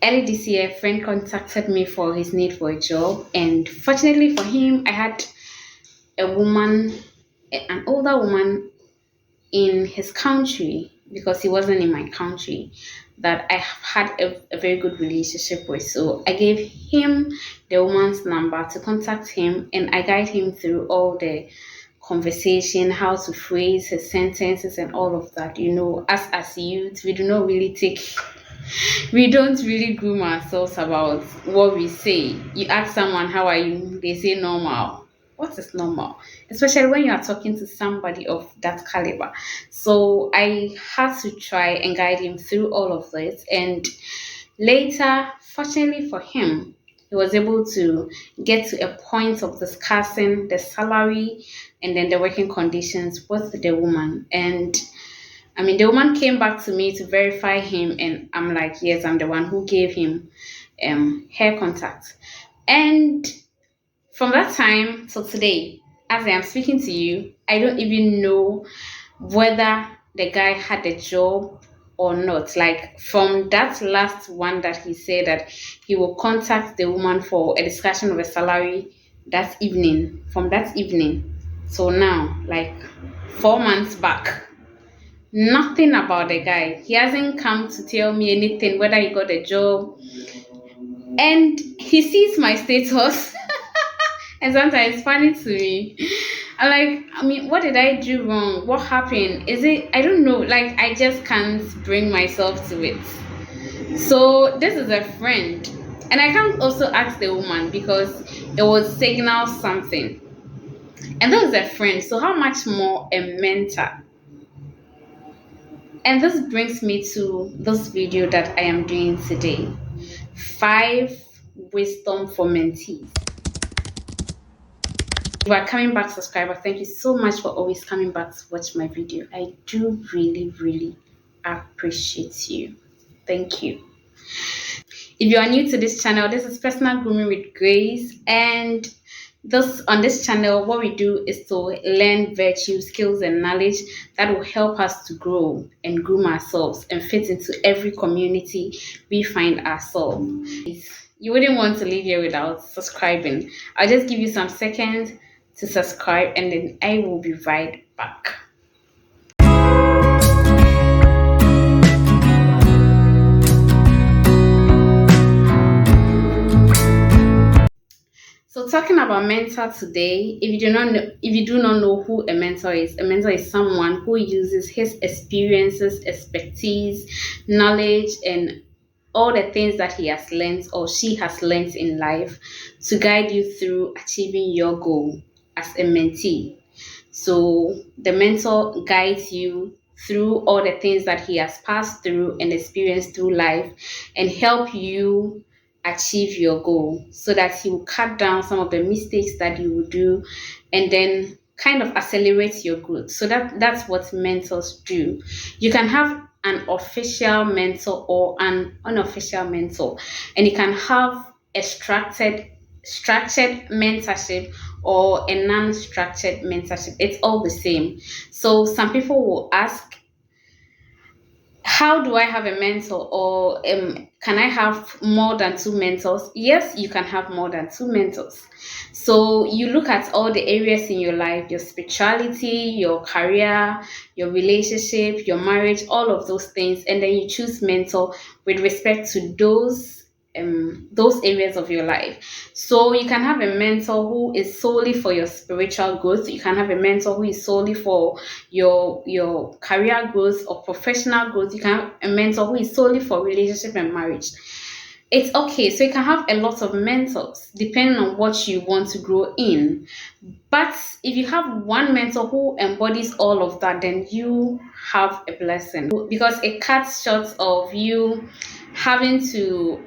Early this year, a friend contacted me for his need for a job, and fortunately for him, I had a woman, an older woman in his country because he wasn't in my country that I have had a very good relationship with. So I gave him the woman's number to contact him, and I guide him through all the conversation, how to phrase his sentences and all of that. As youth, we don't really groom ourselves about what we say. You ask someone, how are you? They say normal. What is normal? Especially when you are talking to somebody of that caliber. So I had to try and guide him through all of this. And later, fortunately for him, he was able to get to a point of discussing the salary and then the working conditions with the woman. And the woman came back to me to verify him, and I'm like, yes, I'm the one who gave him her contact. And from that time till today, as I am speaking to you, I don't even know whether the guy had a job or not. Like from that last one that he said that he will contact the woman for a discussion of a salary that evening, from that evening. So now, like 4 months back, nothing about the guy. He hasn't come to tell me anything, whether he got a job. And he sees my status. And sometimes it's funny to me. I'm like, what did I do wrong? What happened? I don't know. Like, I just can't bring myself to it. So this is a friend. And I can't also ask the woman because it would signal something. And this is a friend. So how much more a mentor? And this brings me to this video that I am doing today. 5 wisdom for mentees. If you are coming back subscriber, thank you so much for always coming back to watch my video. I do really, really appreciate you. Thank you. If you are new to this channel, this is Personal Grooming with Grace, and on this channel, what we do is to learn virtue, skills, and knowledge that will help us to grow and groom ourselves and fit into every community we find ourselves. You wouldn't want to leave here without subscribing. I'll just give you some seconds to subscribe, and then I will be right back. So talking about mentor today, if you do not know who a mentor is someone who uses his experiences, expertise, knowledge, and all the things that he has learned or she has learned in life to guide you through achieving your goal as a mentee. So the mentor guides you through all the things that he has passed through and experienced through life and help you achieve your goal, so that he will cut down some of the mistakes that you will do and then kind of accelerate your growth. So that's what mentors do. You can have an official mentor or an unofficial mentor, and you can have a structured mentorship or a non-structured mentorship. It's all the same. So some people will ask, how do I have a mentor, or can I have more than 2 mentors? Yes, you can have more than 2 mentors. So you look at all the areas in your life, your spirituality, your career, your relationship, your marriage, all of those things, and then you choose mentor with respect to those areas of your life. So you can have a mentor who is solely for your spiritual growth. You can have a mentor who is solely for your career growth or professional growth. You can have a mentor who is solely for relationship and marriage. It's okay. So you can have a lot of mentors depending on what you want to grow in. But if you have one mentor who embodies all of that, then you have a blessing, because it cuts short of you having to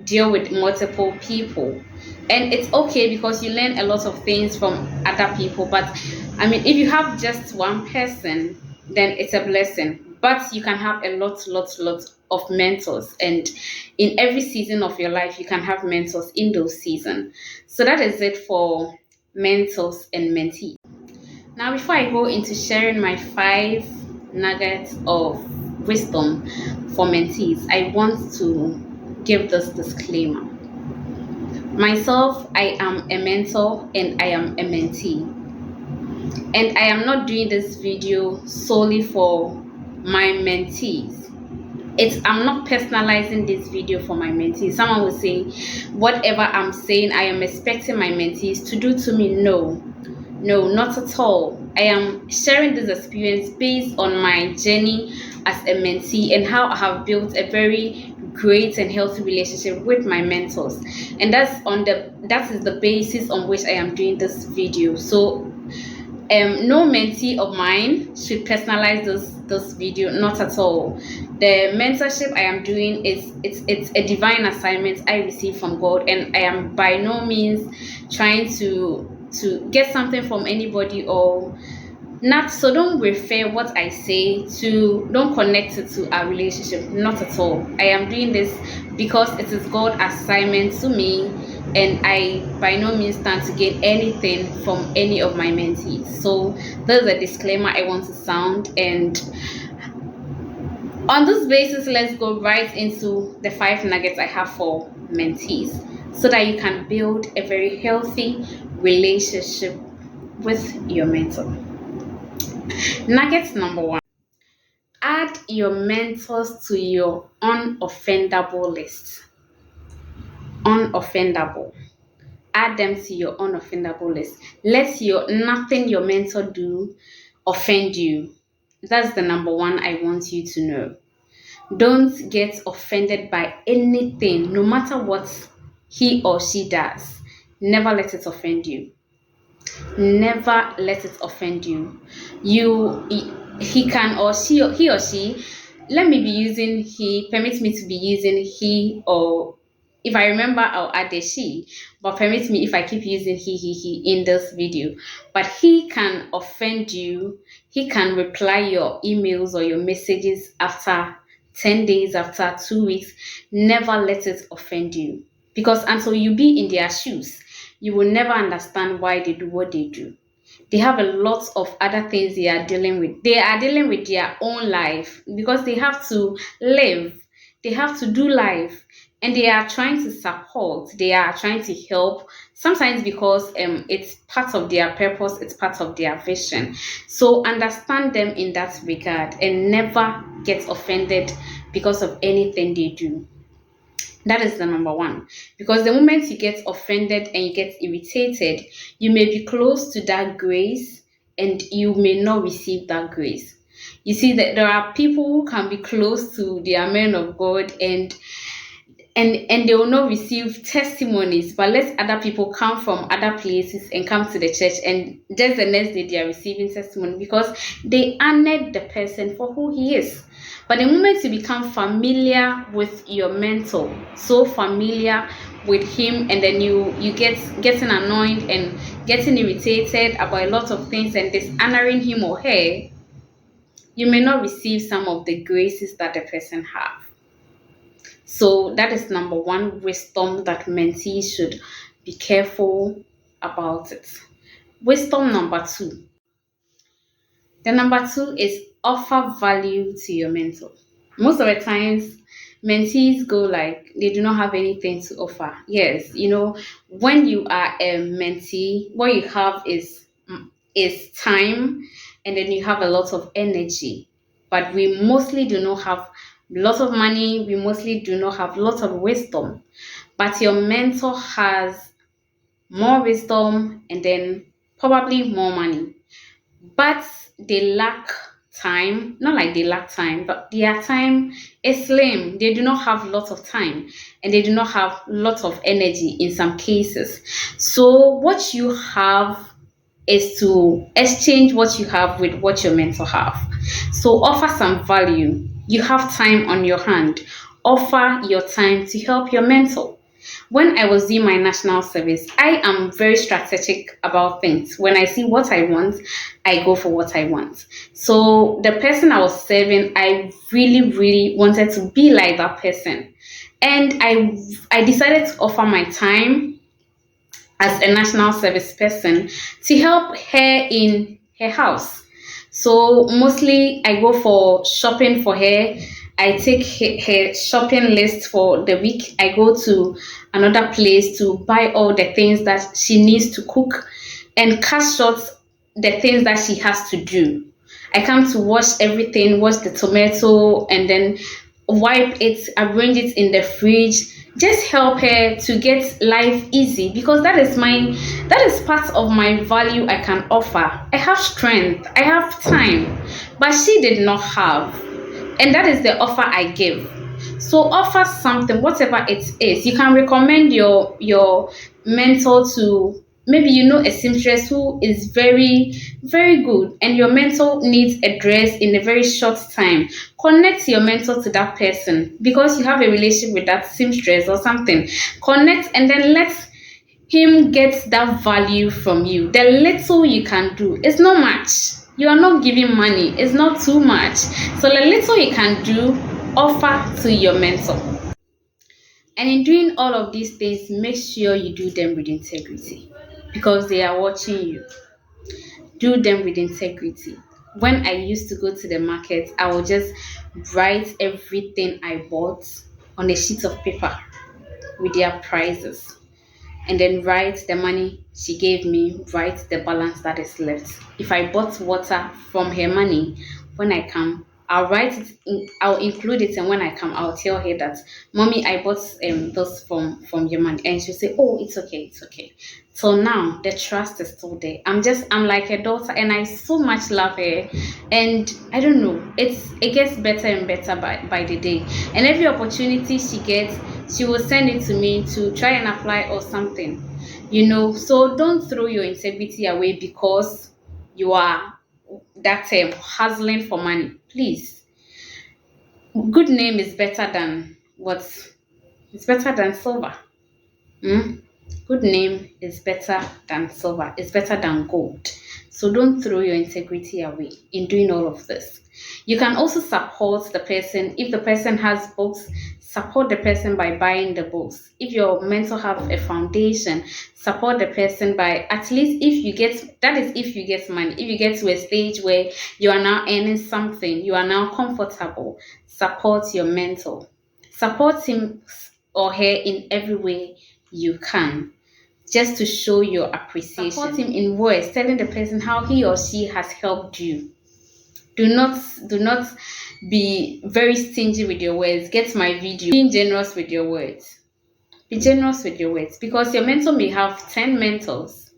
deal with multiple people. And it's okay because you learn a lot of things from other people. But if you have just one person, then it's a blessing. But you can have a lot of mentors, and in every season of your life you can have mentors in those seasons. So that is it for mentors and mentees. Now, before I go into sharing my 5 nuggets of wisdom for mentees, I want to give this disclaimer. Myself, I am a mentor and I am a mentee. And I am not doing this video solely for my mentees. I'm not personalizing this video for my mentees. Someone will say, whatever I'm saying, I am expecting my mentees to do to me. No, not at all. I am sharing this experience based on my journey as a mentee and how I have built a very great and healthy relationship with my mentors. And that is the basis on which I am doing this video. So no mentee of mine should personalize this video, not at all. The mentorship I am doing it's a divine assignment I received from God, and I am by no means trying to get something from anybody or not. So don't refer what I say to, don't connect it to our relationship, not at all. I am doing this because it is God's assignment to me, and I by no means stand to gain anything from any of my mentees. So there's a disclaimer I want to sound, and on this basis, let's go right into the 5 nuggets I have for mentees so that you can build a very healthy relationship with your mentor. Nugget number 1: add your mentors to your unoffendable list. Unoffendable. Add them to your unoffendable list. Let nothing your mentor do offend you. That's the number 1 I want you to know. Don't get offended by anything, no matter what he or she does. Never let it offend you. Never let it offend you. He can, or he or she, let me be using he, permit me to be using he, or if I remember I'll add a she, but permit me if I keep using he in this video. But he can offend you. He can reply your emails or your messages after 10 days, after 2 weeks. Never let it offend you, because until you be in their shoes, you will never understand why they do what they do. They have a lot of other things they are dealing with. They are dealing with their own life because they have to live. They have to do life, and they are trying to support. They are trying to help. Sometimes because it's part of their purpose, it's part of their vision. So understand them in that regard and never get offended because of anything they do. That is the number 1. Because the moment you get offended and you get irritated, you may be close to that grace and you may not receive that grace. You see that there are people who can be close to their men of God and they will not receive testimonies, but let other people come from other places and come to the church, and just the next day they are receiving testimony because they honored the person for who he is. But the moment you become familiar with your mentor, so familiar with him, and then you getting annoyed and getting irritated about a lot of things and dishonoring him or her, you may not receive some of the graces that the person have. So that is number 1 wisdom that mentees should be careful about it. Wisdom number 2. The number 2 is offer value to your mentor. Most of the times, mentees go like they do not have anything to offer. Yes, when you are a mentee, what you have is time, and then you have a lot of energy. But we mostly do not have lots of money. We mostly do not have lots of wisdom. But your mentor has more wisdom and then probably more money. But they lack time. Not like they lack time, but their time is slim. They do not have lots of time, and they do not have lots of energy in some cases. So what you have is to exchange what you have with what your mentor have. So offer some value. You have time on your hand. Offer your time to help your mentor. When I was doing my national service, I am very strategic about things. When I see what I want, I go for what I want. So the person I was serving, I really, really wanted to be like that person. And I decided to offer my time as a national service person to help her in her house. So mostly I go for shopping for her. I take her shopping list for the week. I go to another place to buy all the things that she needs to cook and cut short the things that she has to do. I come to wash everything, wash the tomato, and then wipe it, arrange it in the fridge. Just help her to get life easy because that is part of my value I can offer. I have strength, I have time, but she did not have. And that is the offer I give. So offer something, whatever it is. You can recommend your mentor to, maybe you know a seamstress who is very very good and your mentor needs a dress in a very short time. Connect your mentor to that person because you have a relationship with that seamstress or something. Connect and then let him get that value from you. The little you can do, it's not much. You are not giving money, it's not too much. So the little you can do, offer to your mentor. And in doing all of these things, make sure you do them with integrity because they are watching you. Do them with integrity. When I used to go to the market, I would just write everything I bought on a sheet of paper with their prices and then write the money she gave me, write the balance that is left. If I bought water from her money, when I come, I'll write it, I'll include it, and when I come, I'll tell her that, Mommy, I bought this from your money. And she'll say, Oh, it's okay, it's okay. So now the trust is still there. I'm like a daughter, and I so much love her. And I don't know, it gets better and better by the day. And every opportunity she gets, she will send it to me to try and apply or something. So don't throw your integrity away because you are that hustling for money. Please, good name is better than what? It's better than silver. Mm? Good name is better than silver. It's better than gold. So don't throw your integrity away in doing all of this. You can also support the person. If the person has books, support the person by buying the books. If your mentor have a foundation, support the person by, at least if you get, that is if you get money. If you get to a stage where you are now earning something, you are now comfortable, support your mentor. Support him or her in every way you can, just to show your appreciation. Support him in words, telling the person how he or she has helped you. Do not be very stingy with your words. Get my video. Being generous with your words. Be generous with your words because your mentor may have 10 mentees,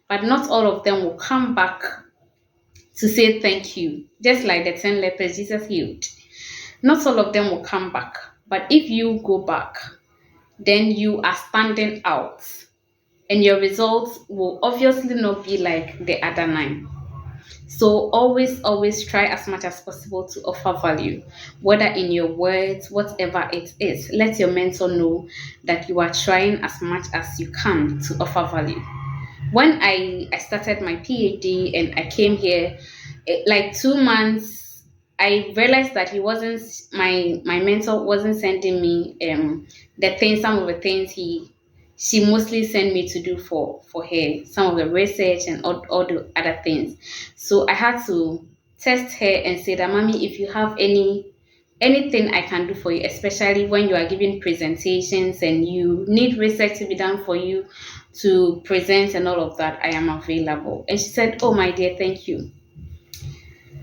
but not all of them will come back to say thank you. Just like the 10 lepers Jesus healed. Not all of them will come back. But if you go back, then you are standing out. And your results will obviously not be like the other 9. So always try as much as possible to offer value, whether in your words, whatever it is. Let your mentor know that you are trying as much as you can to offer value. When I started my PhD and I came here, like 2 months, I realized that my mentor wasn't sending me some of the things she mostly sent me to do for her, some of the research and all the other things. So I had to test her and say that, Mommy, if you have anything I can do for you, especially when you are giving presentations and you need research to be done for you to present and all of that, I am available. And she said, Oh my dear, thank you.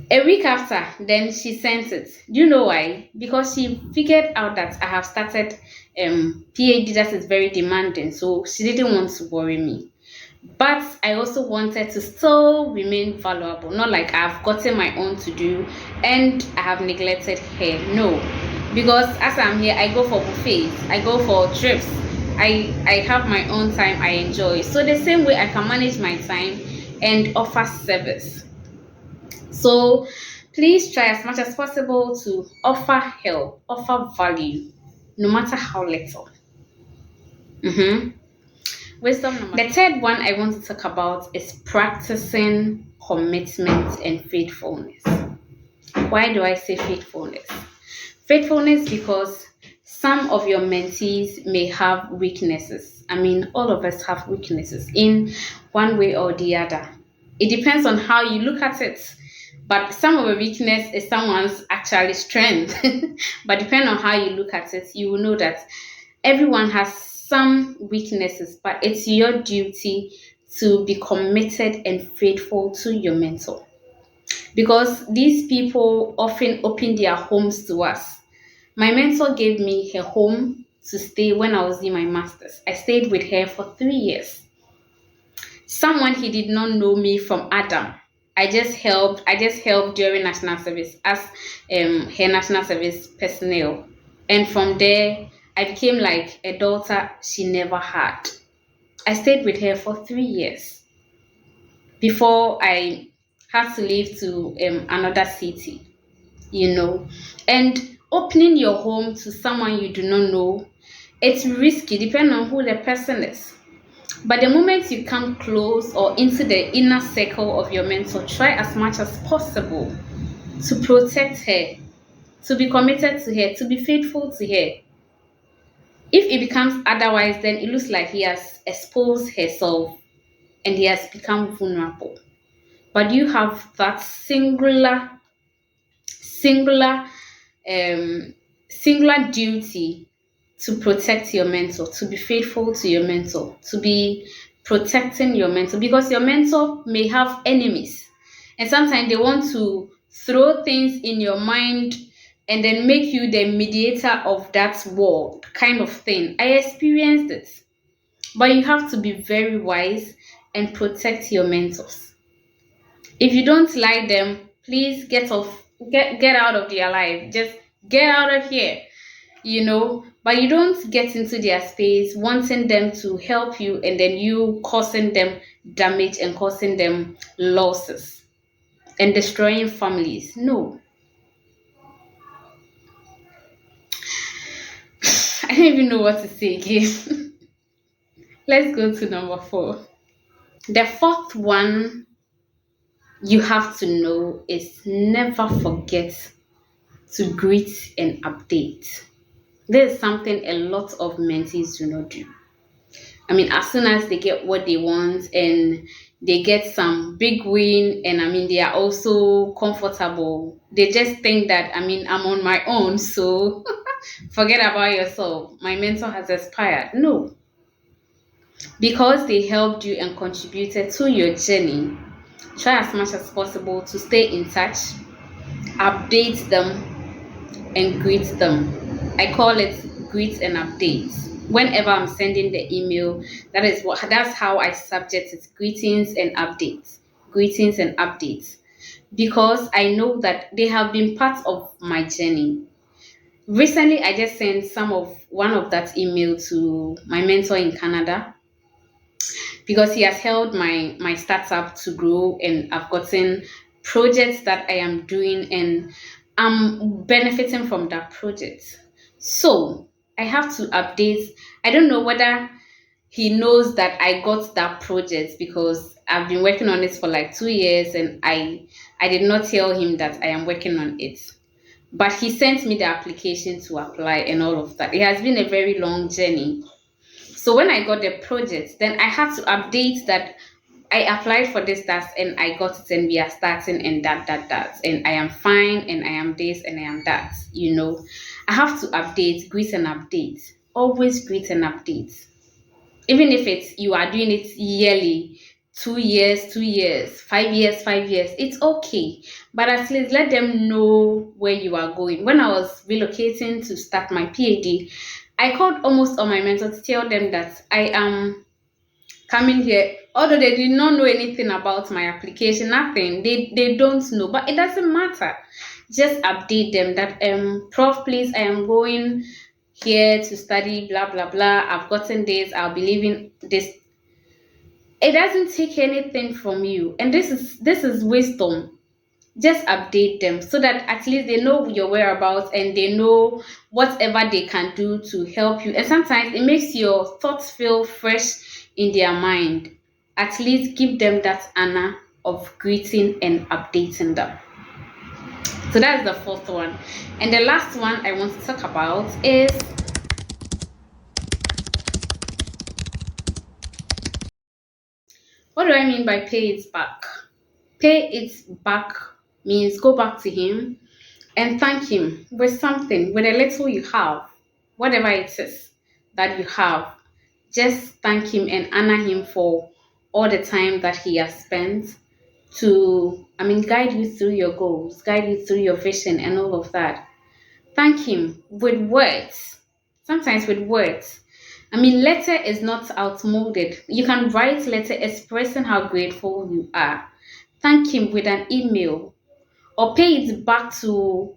A week after, then she sent it. Do you know why? Because she figured out that I have started PhD that is very demanding, so she didn't want to worry me. But I also wanted to still remain valuable, not like I've gotten my own to do and I have neglected her. No, because as I'm here, I go for buffets, I go for trips, I have my own time I enjoy. So the same way I can manage my time and offer service. So please try as much as possible to offer help, offer value, no matter how little. Wisdom number. The third one I want to talk about is practicing commitment and faithfulness. Why do I say faithfulness? Faithfulness because some of your mentees may have weaknesses. I mean, all of us have weaknesses in one way or the other. It depends on how you look at it. But some of the weakness is someone's actually strength. But depending on how you look at it, you will know that everyone has some weaknesses, but it's your duty to be committed and faithful to your mentor. Because these people often open their homes to us. My mentor gave me her home to stay when I was in my master's. I stayed with her for 3 years. Someone he did not know me from Adam. I just helped during national service as her national service personnel. And from there, I became like a daughter she never had. I stayed with her for 3 years before I had to leave to another city, you know. And opening your home to someone you do not know, it's risky depending on who the person is. But the moment you come close or into the inner circle of your mentor, try as much as possible to protect her, to be committed to her, to be faithful to her. If it becomes otherwise, then it looks like he has exposed herself and he has become vulnerable. But you have that singular, um, singular duty to protect your mentor, to be faithful to your mentor, to be protecting your mentor, because your mentor may have enemies, and sometimes they want to throw things in your mind and then make you the mediator of that war kind of thing. I experienced it, but you have to be very wise and protect your mentors. If you don't like them, please get out of their life. Just get out of here, but you don't get into their space wanting them to help you and then you causing them damage and causing them losses and destroying families. No. I don't even know what to say again. Let's go to number 4. The fourth one you have to know is never forget to greet and update. This is something a lot of mentees do not do. I mean, as soon as they get what they want and they get some big win, and I mean, they are also comfortable, they just think that, I mean, I'm on my own, so forget about yourself. My mentor has expired. No. Because they helped you and contributed to your journey, try as much as possible to stay in touch, update them, and greet them. I call it greet and update. Whenever I'm sending the email, that's how I subject it. Greetings and updates. Greetings and updates. Because I know that they have been part of my journey. Recently, I just sent one of that email to my mentor in Canada, because he has helped my startup to grow, and I've gotten projects that I am doing and I'm benefiting from that project. So I have to update. I don't know whether he knows that I got that project, because I've been working on it for like 2 years and I did not tell him that I am working on it. But he sent me the application to apply and all of that. It has been a very long journey. So when I got the project, then I had to update that I applied for this task and I got it and we are starting and that, and I am fine and I am this and I am that, I have to update, greet and update. Always greet and update. Even if you are doing it yearly, 2 years, 2 years, 5 years, 5 years, it's okay. But at least let them know where you are going. When I was relocating to start my PhD, I called almost all my mentors to tell them that I am coming here, although they did not know anything about my application, nothing. They don't know, but it doesn't matter. Just update them that Prof, please, I am going here to study, blah blah blah. I've gotten this, I'll be leaving this. It doesn't take anything from you, and this is wisdom. Just update them so that at least they know your whereabouts and they know whatever they can do to help you. And sometimes it makes your thoughts feel fresh in their mind. At least give them that honor of greeting and updating them. So that's the fourth one. And the last one I want to talk about is what do I mean by pay it back? Pay it back means go back to him and thank him with something, with a little you have, whatever it is that you have. Just thank him and honor him for all the time that he has spent to, guide you through your goals, guide you through your vision and all of that. Thank him with words, sometimes with words. Letter is not outmoded. You can write letter expressing how grateful you are. Thank him with an email or pay it back to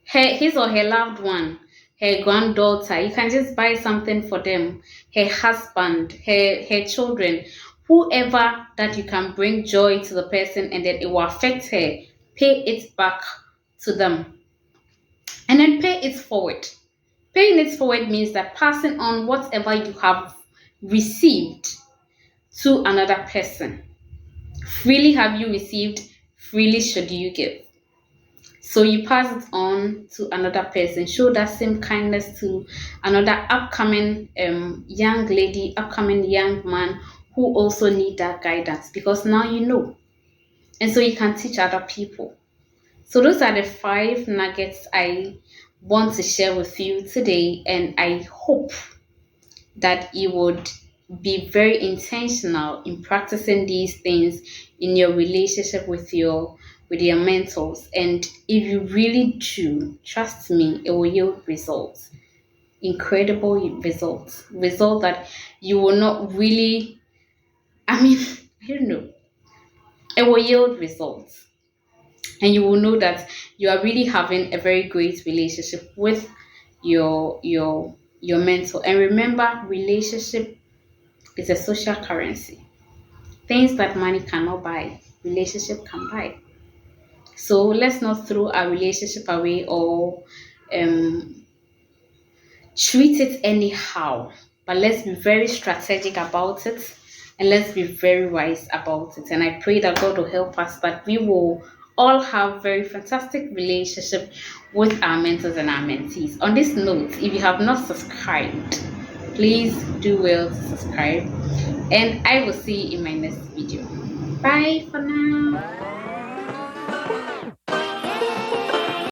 his or her loved one, her granddaughter. You can just buy something for them, her husband, her children, whoever that you can bring joy to the person and then it will affect her. Pay it back to them and then pay it forward. Paying it forward means that passing on whatever you have received to another person. Freely have you received, freely should you give. So you pass it on to another person. Show that same kindness to another upcoming young lady, upcoming young man who also need that guidance, because now you know. And so you can teach other people. So those are the 5 nuggets I want to share with you today, and I hope that you would be very intentional in practicing these things in your relationship with your mentors. And if you really do, trust me, it will yield results, incredible results that you will not really, I don't know, it will yield results. And you will know that you are really having a very great relationship with your mentor. And remember, relationship is a social currency. Things that money cannot buy, relationship can buy. So let's not throw our relationship away or treat it anyhow, but let's be very strategic about it and let's be very wise about it. And I pray that God will help us, that we will all have very fantastic relationship with our mentors and our mentees. On this note, if you have not subscribed, please do well to subscribe, and I will see you in my next video. Bye for now.